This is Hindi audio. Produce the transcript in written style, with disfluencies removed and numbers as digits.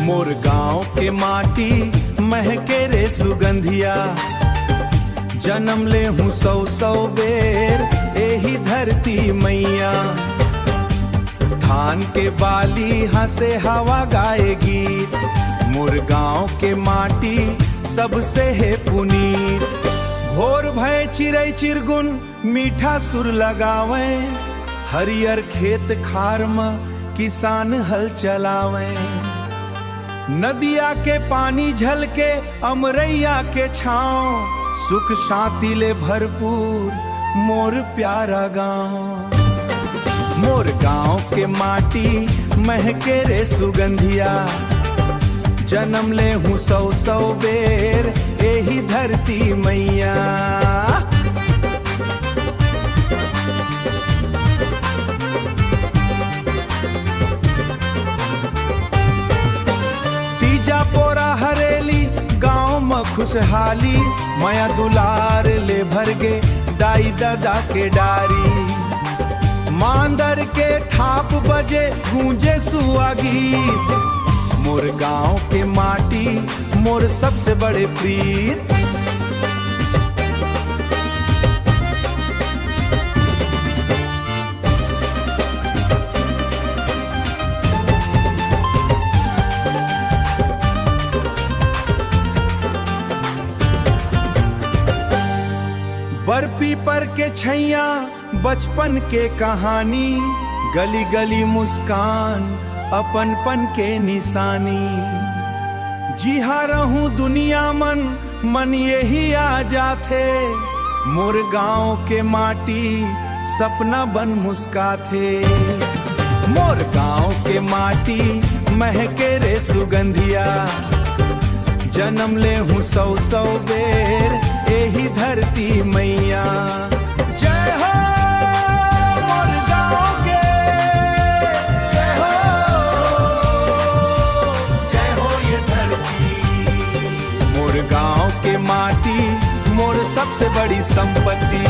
मोर गांव के माटी महके रे सुगंधिया, जन्म ले हूँ सौ सौ बेर एही धरती मैया। धान के बाली हंसे हवा गाए गीत, मोर गांव के माटी सबसे है पुनीत। भोर भय चिड़ै चिरगुन मीठा सुर लगावे, हरियर खेत खार में किसान हल चलावे। नदिया के पानी झलके अमरैया के छाँव, सुख शांति ले भरपूर मोर प्यारा गाँव। मोर गाँव के माटी महके रे सुगंधिया, जन्म ले हूँ सौ सौ बेर एही धरती मैया। तीजा पोरा हरेली गाँव में खुशहाली, माया दुलार ले भर गे दाई दादा के डारी। मांदर के थाप बजे गूंजे सुआ गीत, मोर गांव के माटी मोर सबसे बड़े प्रीत। बर्फी पर के छैया बचपन के कहानी, गली गली मुस्कान अपनपन के निशानी। जी हाँ रहूं दुनिया मन मन यही आ जाते, मोर गांव के माटी सपना बन मुस्काथे। मोर गांव के माटी महके रे सुगंधिया, जन्म ले हूँ सौ सौ बेर एही धरती मैया। जय हो मोर गांव के, जय हो ये धरती। मोर गांव के माटी मोर सबसे बड़ी संपत्ति।